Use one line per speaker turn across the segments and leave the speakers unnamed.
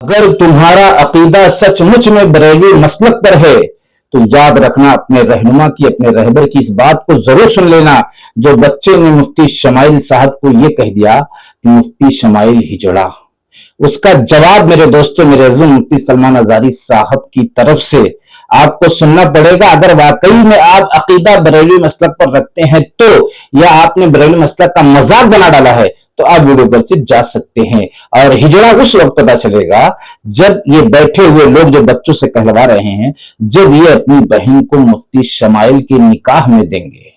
اگر تمہارا عقیدہ سچ مچ میں بریلوی مسلک پر ہے تو یاد رکھنا، اپنے رہنما کی، اپنے رہبر کی اس بات کو ضرور سن لینا۔ جو بچے نے مفتی شمائل صاحب کو یہ کہہ دیا کہ مفتی شمائل ہجڑا، اس کا جواب میرے دوستوں، میرے عزیزوں، مفتی سلمان ازاری صاحب کی طرف سے آپ کو سننا پڑے گا۔ اگر واقعی میں آپ عقیدہ بریلوی مسلک پر رکھتے ہیں تو، یا آپ نے بریلوی مسلک کا مذاق بنا ڈالا ہے تو آپ ویڈیو پر سے جا سکتے ہیں۔ اور ہجڑا اس وقت پتا چلے گا جب یہ بیٹھے ہوئے لوگ جو بچوں سے کہلوا رہے ہیں، جب یہ اپنی بہن کو مفتی شمائل کے نکاح میں دیں گے۔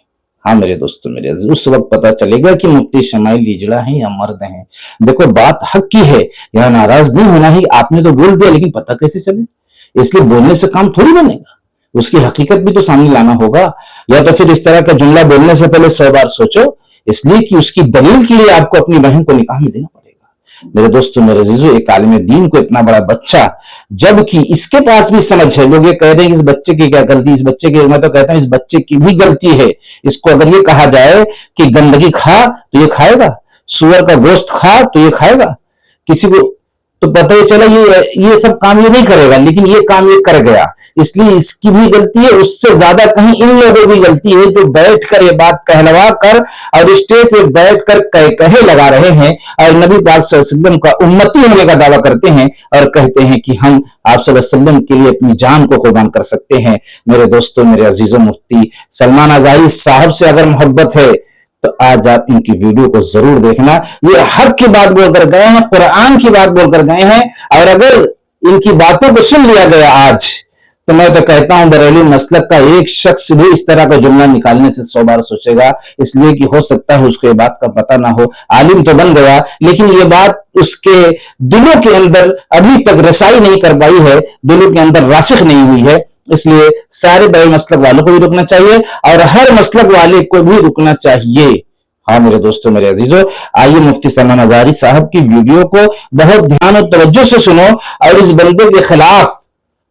ہاں میرے دوستوں، میرے عزیز، اس وقت پتا چلے گا کہ مفتی شمائل ہجڑا ہیں یا مرد ہیں۔ دیکھو بات حق کی ہے، یہاں ناراض نہیں ہونا ہی، آپ نے تو بول دیا، لیکن پتا کیسے چلے؟ اس لیے بولنے سے کام تھوڑی بنے گا، اس کی حقیقت بھی تو سامنے لانا ہوگا، یا تو پھر اس طرح کا جملہ بولنے سے پہلے 100 بار سوچو، اس لیے کہ اس کی دلیل کے لیے آپ کو اپنی بہن کو نکاح میں دینا پڑے گا۔ میرے دوستوں، میرے عزیزوں، ایک عالم دین کو اتنا بڑا بچہ، جبکہ اس کے پاس بھی سمجھ ہے، لوگ یہ کہہ رہے ہیں اس بچے کی کیا غلطی، اس بچے کی، میں تو کہتا ہوں اس بچے کی بھی غلطی ہے۔ اس کو اگر یہ کہا جائے کہ گندگی کھا تو یہ کھائے گا، سور کا گوشت کھا تو یہ کھائے گا، کسی کو تو پتہ ہی چلا یہ سب کام یہ نہیں کرے گا، لیکن یہ کام یہ کر گیا، اس لیے اس کی بھی غلطی ہے۔ اس سے زیادہ کہیں ان لوگوں کی غلطی ہے جو بیٹھ کر یہ بات کہلوا کر اور اسٹیج پہ بیٹھ کر کہے لگا رہے ہیں، اور نبی پاک صلی اللہ علیہ وسلم کا امتی ہونے کا دعویٰ کرتے ہیں اور کہتے ہیں کہ ہم آپ صلی اللہ علیہ وسلم کے لیے اپنی جان کو قربان کر سکتے ہیں۔ میرے دوستوں، میرے عزیزوں، مفتی سلمان ازاری صاحب سے اگر محبت ہے تو آج آپ ان کی ویڈیو کو ضرور دیکھنا۔ یہ حق کی بات بول کر گئے ہیں، قرآن کی بات بول کر گئے ہیں، اور اگر ان کی باتوں کو سن لیا گیا آج تو میں تو کہتا ہوں بریلوی مسلک کا ایک شخص بھی اس طرح کا جملہ نکالنے سے 100 بار سوچے گا، اس لیے کہ ہو سکتا ہے اس کو یہ بات کا پتہ نہ ہو، عالم تو بن گیا لیکن یہ بات اس کے دلوں کے اندر ابھی تک رسائی نہیں کر پائی ہے، دلوں کے اندر راسخ نہیں ہوئی ہے۔ اس لیے سارے بڑے مسلک والوں کو بھی رکنا چاہیے اور ہر مسلک والے کو بھی رکنا چاہیے۔ ہاں میرے دوستوں، میرے عزیزوں، آئیے مفتی سلمان ازاری صاحب کی ویڈیو کو بہت دھیان اور توجہ سے سنو، اور اس بندے کے خلاف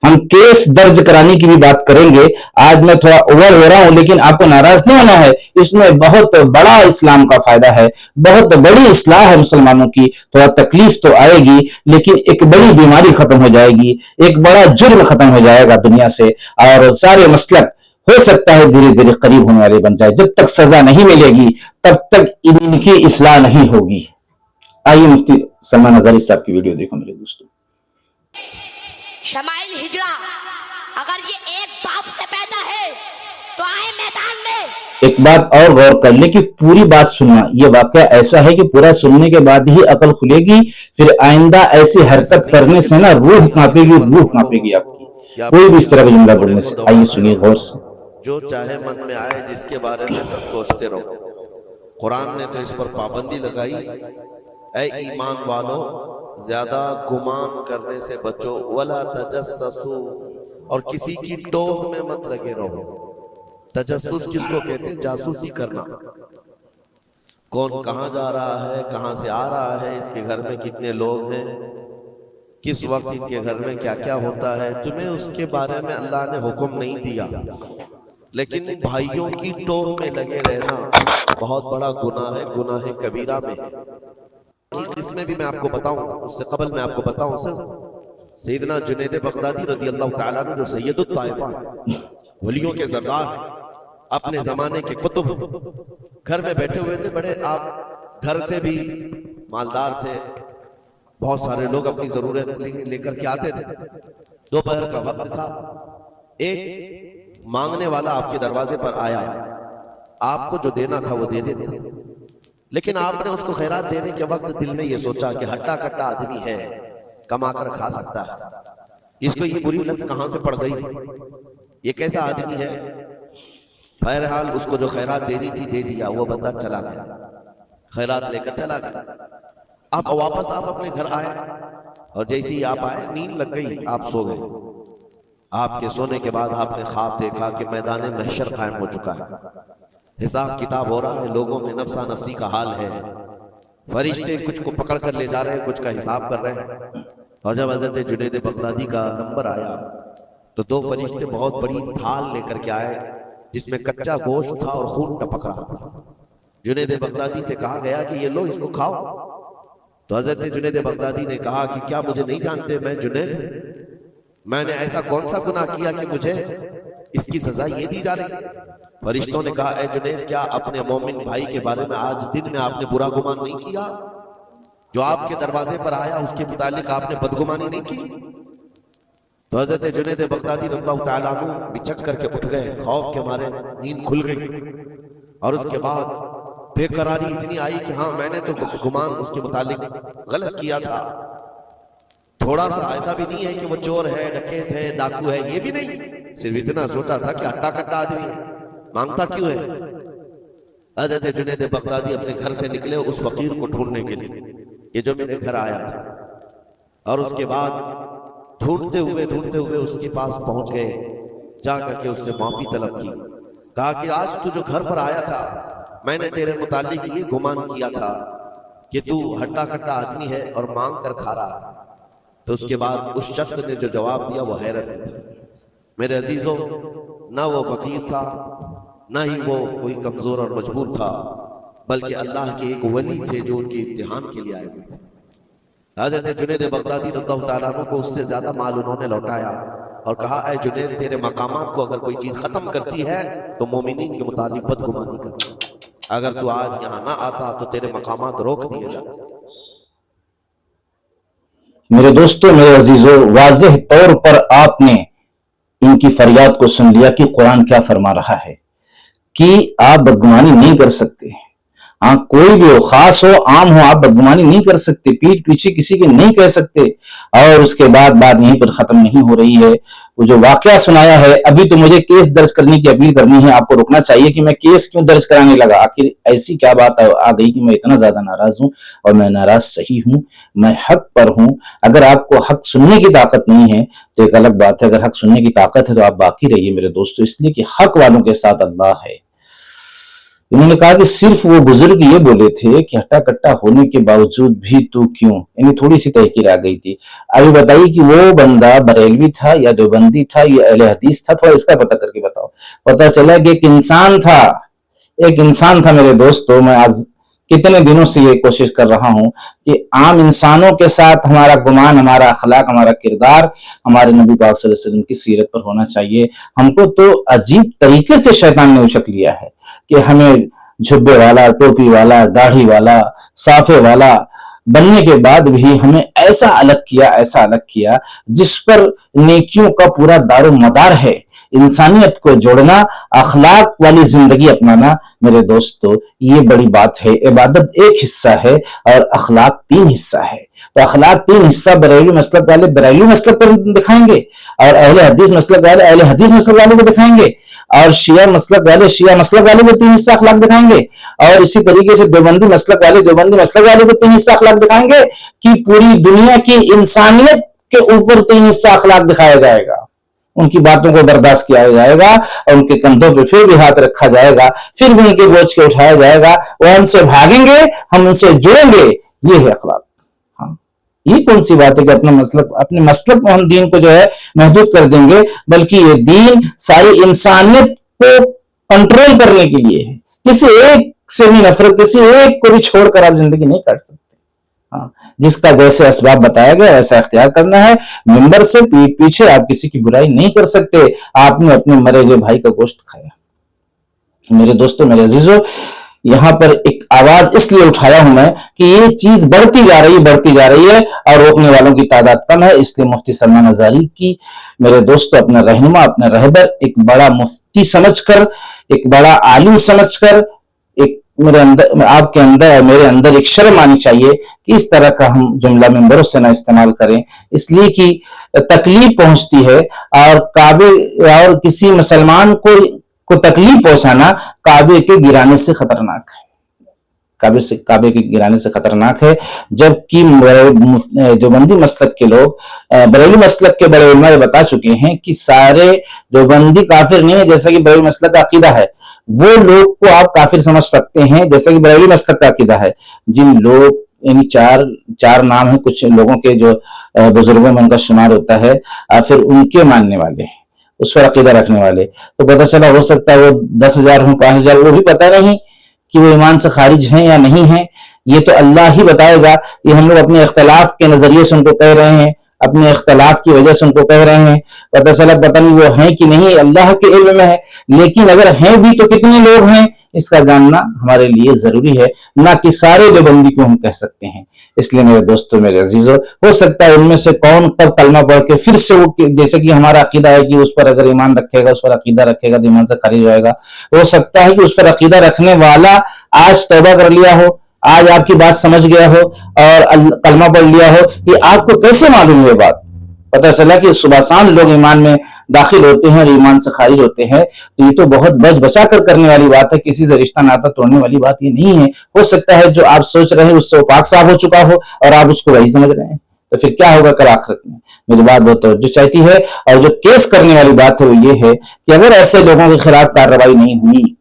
ہم کیس درج کرانے کی بھی بات کریں گے۔ آج میں تھوڑا اوور ہو رہا ہوں لیکن آپ کو ناراض نہیں ہونا ہے، اس میں بہت بڑا اسلام کا فائدہ ہے، بہت بڑی اصلاح ہے مسلمانوں کی۔ تھوڑا تکلیف تو آئے گی لیکن ایک بڑی بیماری ختم ہو جائے گی، ایک بڑا جرم ختم ہو جائے گا دنیا سے، اور سارے مسلک ہو سکتا ہے دھیرے دھیرے قریب ہونے والے بن جائے۔ جب تک سزا نہیں ملے گی تب تک ان کی اصلاح نہیں ہوگی۔ آئیے مفتی سلمان ازاری صاحب کی ویڈیو دیکھو میرے دوستوں۔
شمائل ہجڑا اگر یہ ایک باپ سے پیدا ہے تو آئے میدان میں۔
ایک بات اور غور کر لیں کہ پوری بات سننا، یہ واقعہ ایسا ہے کہ پورا سننے کے بعد ہی عقل کھلے گی، پھر آئندہ ایسی حرکت کرنے سے نا روح کانپے گی، روح کانپے گی آپ کی، کوئی بھی اس طرح کا جملہ بولنے سے۔ آئیے سنیے غور سے۔
جو چاہے من میں آئے جس کے بارے میں سب سوچتے رہو، قرآن نے تو اس پر پابندی لگائی، اے ایمان والو زیادہ گمان کرنے سے بچو، وَلَا تَجَسَّسُوا، اور کسی کی ٹوہ میں مت لگے رہو۔ تجسس کس کو کہتے ہیں؟ جاسوسی کرنا، کون کہاں جا رہا ہے، کہاں سے آ رہا ہے، اس کے گھر میں کتنے لوگ ہیں، کس وقت ان کے گھر میں کیا کیا ہوتا ہے، تمہیں اس کے بارے میں اللہ نے حکم نہیں دیا، لیکن بھائیوں کی ٹوہ میں لگے رہنا بہت بڑا گناہ ہے، گناہ کبیرہ میں ہے۔ اس میں بھی میں آپ کو بتاؤں گا، اس سے قبل میں آپ کو بتاؤں سر، سیدنا جنید بغدادی رضی اللہ تعالیٰ عنہ جو سید الطائفہ ہیں، ولیوں کے سردار ہیں، اپنے زمانے کے قطب، گھر میں بیٹھے ہوئے تھے، بڑے آپ گھر سے بھی مالدار تھے، بہت سارے لوگ اپنی ضرورت لے کر کے آتے تھے، دوپہر کا وقت تھا، ایک مانگنے والا آپ کے دروازے پر آیا، آپ کو جو دینا تھا وہ دے دیتے، لیکن آپ نے اس کو خیرات دینے کے وقت دل میں یہ سوچا کہ ہٹا کٹا آدمی ہے، کما کر کھا سکتا ہے، اس کو یہ بری لت کہاں سے پڑ گئی، یہ کیسا آدمی ہے؟ بہرحال اس کو جو خیرات دینی تھی دے دیا، وہ بندہ چلا گیا، خیرات لے کر چلا گیا۔ اب واپس آپ اپنے گھر آئے، اور جیسے ہی آپ آئے نیند لگ گئی، آپ سو گئے۔ آپ کے سونے کے بعد آپ نے خواب دیکھا کہ میدان محشر قائم ہو چکا ہے، حساب کتاب ہو رہا ہے، لوگوں میں نفسا نفسی کا حال ہے، فرشتے کچھ کو پکڑ کر لے جا رہے ہیں، کچھ کا حساب کر رہے ہیں۔ اور جب حضرت جنید بغدادی کا نمبر آیا تو دو فرشتے بہت بڑی تھال لے کر کے آئے جس میں کچا گوشت تھا اور خون ٹپک رہا تھا۔ جنید بغدادی سے کہا گیا کہ یہ لو، اس کو کھاؤ۔ تو حضرت جنید بغدادی نے کہا کہ کیا مجھے نہیں جانتے میں جنید ہوں؟ میں نے ایسا کون سا گناہ کیا کہ مجھے اس کی سزا یہ دی جا رہی ہے؟ فرشتوں نے کہا اے جنید کیا اپنے مومن بھائی کے بارے میں آج دن میں آپ نے برا گمان نہیں کیا؟ جو آپ کے دروازے پر آیا اس کے متعلق آپ نے بدگمانی نہیں کی؟ تو حضرت جنید بغدادی رضی اللہ تعالیٰ عنہ بچک کر کے اٹھ گئے، خوف کے مارے نیند کھل گئی، اور اس کے بعد بے قراری اتنی آئی کہ ہاں میں نے تو گمان اس کے متعلق غلط کیا تھا، تھوڑا سا ایسا بھی نہیں ہے کہ وہ چور ہے، ڈکیت ہے، ڈاکو ہے، یہ بھی نہیں، صرف اتنا سوچا تھا کہ ہٹا کٹا آدمی ہے، مانگتا کیوں ہے؟ حضرت جنید بغدادی اپنے گھر سے نکلے اس فقیر کو ڈھونڈنے کے لیے کہ جو میرے گھر آیا تھا، اور اس کے بعد ڈھونڈتے ہوئے اس کے پاس پہنچ گئے، جا کر کے اس سے معافی طلب کی، کہا کہ آج تو جو گھر پر آیا تھا میں نے تیرے متعلق یہ گمان کیا تھا کہ تو ہٹا کٹا آدمی ہے اور مانگ کر کھا رہا ہے۔ تو اس کے بعد اس شخص نے جو جواب دیا وہ حیرت میں تھا۔ میرے عزیزوں، نہ وہ فقیر تھا، نہ ہی وہ کوئی کمزور اور مجبور تھا، بلکہ اللہ کے ایک ولی تھے جو ان کے امتحان کے لیے آئے ہوئے تھے۔ حضرت جنید بغدادی رضی اللہ تعالیٰ عنہ کو اس سے زیادہ مال انہوں نے لوٹایا اور کہا اے جنید تیرے مقامات کو اگر کوئی چیز ختم کرتی ہے تو مومنین کے متعلق بدگمانی کرتی، اگر تو آج یہاں نہ آتا تو تیرے مقامات روک دیے جاتے۔
میرے دوستوں، میرے عزیزوں، واضح طور پر آپ نے ان کی فریاد کو سن لیا کہ قرآن کیا فرما رہا ہے کہ آپ بدگمانی نہیں کر سکتے۔ ہاں، کوئی بھی ہو، خاص ہو عام ہو، آپ بدگمانی نہیں کر سکتے، پیٹھ پیچھے کسی کے نہیں کہہ سکتے۔ اور اس کے بعد بات یہیں پر ختم نہیں ہو رہی ہے، وہ جو واقعہ سنایا ہے، ابھی تو مجھے کیس درج کرنے کی اپیل کرنی ہے، آپ کو رکنا چاہیے کہ میں کیس کیوں درج کرانے لگا، آخر ایسی کیا بات آ گئی کہ میں اتنا زیادہ ناراض ہوں، اور میں ناراض صحیح ہوں، میں حق پر ہوں۔ اگر آپ کو حق سننے کی طاقت نہیں ہے تو ایک الگ بات ہے، اگر حق سننے کی طاقت ہے تو آپ باقی رہیے میرے دوستو، اس لیے کہ حق والوں کے ساتھ اللہ ہے۔ انہوں نے کہا کہ صرف وہ بزرگ یہ بولے تھے کہ ہٹا کٹا ہونے کے باوجود بھی تو کیوں، یعنی تھوڑی سی تحقیر آ گئی تھی۔ ابھی بتائیے کہ وہ بندہ بریلوی تھا یا دیوبندی تھا یا اہل حدیث تھا، تھوڑا اس کا پتہ کر کے بتاؤ۔ پتہ چلا کہ ایک انسان تھا میرے دوستو۔ میں آج کتنے دنوں سے یہ کوشش کر رہا ہوں کہ عام انسانوں کے ساتھ ہمارا گمان، ہمارا اخلاق، ہمارا کردار ہمارے نبی پاک صلی اللہ علیہ وسلم کی سیرت پر ہونا چاہیے۔ ہم کو تو عجیب طریقے سے شیطان نے اشک لیا ہے کہ ہمیں جھبے والا، ٹوپی والا، داڑھی والا، صافے والا بننے کے بعد بھی ہمیں ایسا الگ کیا جس پر نیکیوں کا پورا دار و مدار ہے۔ انسانیت کو جوڑنا، اخلاق والی زندگی اپنانا میرے دوستو، یہ بڑی بات ہے۔ عبادت ایک حصہ ہے اور اخلاق 3 حصہ ہے۔ تو اخلاق 3 حصہ بریلوی مسلک والے بریلوی مسلک پر دکھائیں گے، اور اہل حدیث مسلک والے اہل حدیث مسلک والے کو دکھائیں گے، اور شیعہ مسلک والے شیعہ مسلک والے کو 3 حصہ اخلاق دکھائیں گے، اور اسی طریقے سے دیوبندی مسلک والے دیوبندی مسلک والے کو 3 حصہ اخلاق دکھائیں گے کہ پوری دنیا کی انسانیت کے اوپر 3 حصہ اخلاق دکھایا جائے گا۔ ان کی باتوں کو برداشت کیا جائے گا، اور ان کے کندھوں پہ پھر بھی ہاتھ رکھا جائے گا، پھر بھی ان کے بوجھ کے اٹھایا جائے گا۔ وہ ہم سے بھاگیں گے، ہم ان سے جڑیں گے۔ یہ ہے اخلاق۔ ہاں، یہ کون سی بات ہے کہ اپنے مسلک میں ہم دین کو جو ہے محدود کر دیں گے، بلکہ یہ دین ساری انسانیت کو کنٹرول کرنے کے لیے ہے۔ کسی ایک سے بھی نفرت، کسی ایک کو بھی چھوڑ کر آپ زندگی نہیں کاٹ سکتے۔ ہاں، جس کا جیسے اسباب بتایا گیا ویسا اختیار کرنا ہے۔ ممبر سے پیٹ پیچھے آپ کسی کی برائی نہیں کر سکتے۔ آپ نے اپنے مرے ہوئے بھائی کا گوشت کھایا۔ میرے دوستو، میرے عزیزو، یہاں پر ایک آواز اس لیے اٹھایا ہوں میں کہ یہ چیز بڑھتی جا رہی ہے اور روکنے والوں کی تعداد کم ہے۔ اس لیے مفتی سلمان ازاری کی میرے دوستو اپنا رہنما، اپنا رہبر، ایک بڑا مفتی سمجھ کر، ایک بڑا عالم سمجھ کر، ایک آپ کے اندر اور میرے اندر ایک شرم آنی چاہیے کہ اس طرح کا ہم جملہ ممبروں سے نہ استعمال کریں، اس لیے کہ تکلیف پہنچتی ہے، اور کسی مسلمان کو تکلیف پہنچانا کعبے کے گرانے سے خطرناک ہے۔ کعبے کے گرانے سے خطرناک ہے، جبکہ دیوبندی مسلک کے لوگ، بریلوی مسلک کے بڑے علماء بتا چکے ہیں کہ سارے دیوبندی کافر نہیں ہے جیسا کہ بریلوی مسلک کا عقیدہ ہے۔ وہ لوگ کو آپ کافر سمجھ سکتے ہیں جیسا کہ بریلوی مسلک کا عقیدہ ہے، جن لوگ، یعنی چار نام ہیں کچھ لوگوں کے جو بزرگوں میں ان کا شمار ہوتا ہے، پھر ان کے ماننے والے، اس پر عقیدہ رکھنے والے، تو پتہ چلا ہو سکتا ہے وہ 10,000 ہوں، 5,000، وہ بھی پتہ نہیں کہ وہ ایمان سے خارج ہیں یا نہیں ہیں، یہ تو اللہ ہی بتائے گا. یہ ہم لوگ اپنے اختلاف کے نظریے سے ان کو کہہ رہے ہیں, اپنے اختلاف کی وجہ سے ان کو کہہ رہے ہیں. پتہ چلا پتہ نہیں وہ ہیں کہ نہیں, اللہ کے علم میں ہے. لیکن اگر ہیں بھی تو کتنے لوگ ہیں اس کا جاننا ہمارے لیے ضروری ہے, نہ کہ سارے دیوبندی کو ہم کہہ سکتے ہیں. اس لیے میرے دوستوں, میرے عزیزوں, ہو سکتا ہے ان میں سے کون کب کلمہ پڑھ کے پھر سے وہ, جیسے کہ ہمارا عقیدہ ہے کہ اس پر اگر ایمان رکھے گا, اس پر عقیدہ رکھے گا تو ایمان سے خارج ہوئے گا. ہو سکتا ہے کہ اس پر عقیدہ رکھنے والا آج توبہ کر لیا ہو, آج آپ کی بات سمجھ گیا ہو اور کلمہ پڑھ لیا ہو. یہ آپ کو کیسے معلوم ہے بات؟ پتہ چلا کہ صبح شام لوگ ایمان میں داخل ہوتے ہیں اور ایمان سے خارج ہوتے ہیں. تو یہ تو بہت بچ بچا کر کرنے والی بات ہے, کسی سے رشتہ ناتا توڑنے والی بات یہ نہیں ہے. ہو سکتا ہے جو آپ سوچ رہے ہیں اس سے وہ پاک صاف ہو چکا ہو اور آپ اس کو وہی سمجھ رہے ہیں, تو پھر کیا ہوگا کل آخرت میں. میری بات بہت توجہ چاہتی ہے. اور جو کیس کرنے والی بات ہے وہ یہ ہے کہ اگر ایسے لوگوں کے خلاف کارروائی نہیں ہوئی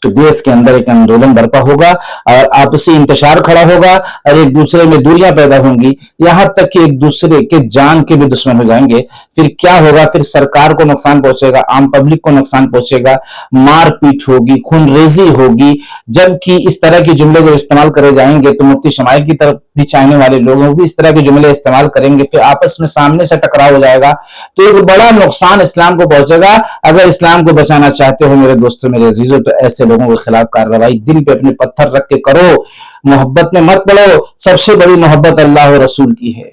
تو دیش کے اندر ایک آندولن برپا ہوگا اور آپسی انتشار کھڑا ہوگا اور ایک دوسرے میں دوریاں پیدا ہوں گی, یہاں تک کہ ایک دوسرے کے جان کے بھی دشمن ہو جائیں گے. پھر کیا ہوگا؟ پھر سرکار کو نقصان پہنچے گا, عام پبلک کو نقصان پہنچے گا, مار پیٹ ہوگی, خون ریزی ہوگی. جبکہ اس طرح کے جملے جب استعمال کرے جائیں گے تو مفتی شمائل کی طرف بھی چاہنے والے لوگ بھی اس طرح کے جملے استعمال کریں گے, پھر آپس میں سامنے سے ٹکراؤ ہو جائے گا. تو ایک بڑا نقصان اسلام کو پہنچے گا. اگر اسلام کو بچانا چاہتے ہو میرے دوستوں, میرے عزیزوں, تو ایسے لوگوں کے خلاف کارروائی دل پہ اپنے پتھر رکھ کے کرو, محبت میں مت پڑو. سب سے بڑی محبت اللہ و رسول کی ہے.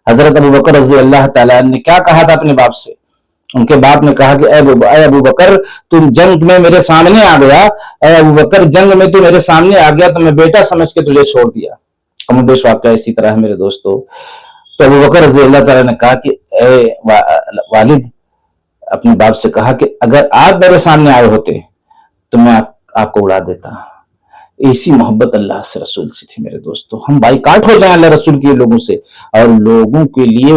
حضرت ابو بکر رضی اللہ تعالیٰ نے کیا کہا تھا اپنے باپ سے؟ ان کے باپ نے کہا کہ اے ابو بکر, تم جنگ میں میرے سامنے آ گیا, اے ابو بکر جنگ میں تو میرے سامنے آ گیا تو میں بیٹا سمجھ کے تجھے چھوڑ دیا. کم بیش واقعہ اسی طرح ہے میرے دوستو. تو ابو بکر رضی اللہ تعالیٰ نے کہا کہ اے والد, اپنے باپ سے کہا کہ اگر آپ میرے سامنے آئے ہوتے تو میں آپ کو اڑا دیتا. ایسی محبت اللہ سے رسول سے تھی میرے دوستو. ہم بائیکاٹ ہو جائیں اللہ رسول کے لوگوں سے اور لوگوں کے لیے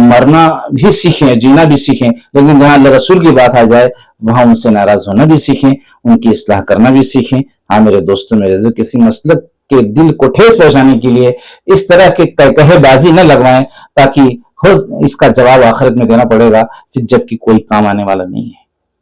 مرنا بھی سیکھیں, جینا بھی سیکھیں, لیکن جہاں اللہ رسول کی بات آ جائے وہاں ان سے ناراض ہونا بھی سیکھیں, ان کی اصلاح کرنا بھی سیکھیں. ہاں میرے دوستو, میرے عزیزو, کسی مسلک کے دل کو ٹھیس پہنچانے کے لیے اس طرح کے کہے بازی نہ لگوائیں تاکہ اس کا جواب آخرت میں دینا پڑے گا پھر جبکہ کوئی کام آنے والا نہیں ہے.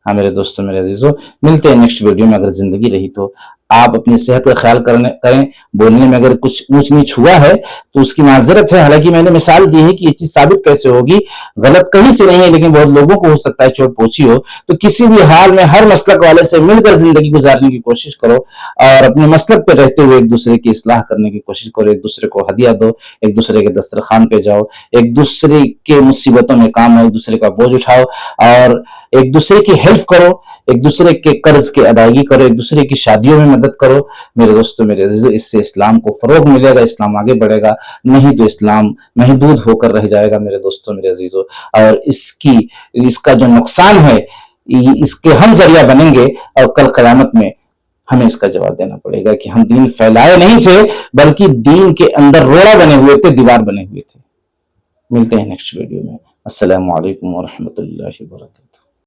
ہاں میرے دوستوں, میرے عزیزوں, ملتے ہیں نیکسٹ ویڈیو میں. اگر زندگی رہی تو آپ اپنی صحت کا خیال کریں. بولنے میں اگر کچھ اونچ نیچ ہوا ہے تو اس کی معذرت ہے. حالانکہ میں نے مثال دی ہے کہ یہ چیز ثابت کیسے ہوگی, غلط کہیں سے نہیں ہے, لیکن بہت لوگوں کو ہو سکتا ہے چوٹ پہنچی ہو. تو کسی بھی حال میں ہر مسلک والے سے مل کر زندگی گزارنے کی کوشش کرو اور اپنے مسلک پہ رہتے ہوئے ایک دوسرے کی اصلاح کرنے کی کوشش کرو. ایک دوسرے کو ہدیہ دو, ایک دوسرے کے دسترخوان پہ جاؤ, ایک دوسرے کے مصیبتوں میں کام آؤ, ایک دوسرے کا بوجھ اٹھاؤ اور ایک دوسرے کی ہیلپ کرو, ایک دوسرے کے قرض کی ادائیگی کرو, ایک دوسرے کی شادیوں میں مدد کرو. میرے دوستوں, میرے عزیزوں, اس سے اسلام کو فروغ ملے گا, اسلام آگے بڑھے گا. نہیں تو اسلام محدود ہو کر رہ جائے گا میرے دوستوں, میرے عزیزوں. اور اس کا جو نقصان ہے اس کے ہم ذریعہ بنیں گے اور کل قیامت میں ہمیں اس کا جواب دینا پڑے گا کہ ہم دین پھیلائے نہیں تھے بلکہ دین کے اندر روڑا بنے ہوئے تھے, دیوار بنے ہوئے تھے. ملتے ہیں نیکسٹ ویڈیو میں. السلام علیکم ورحمۃ اللہ وبرکاتہ.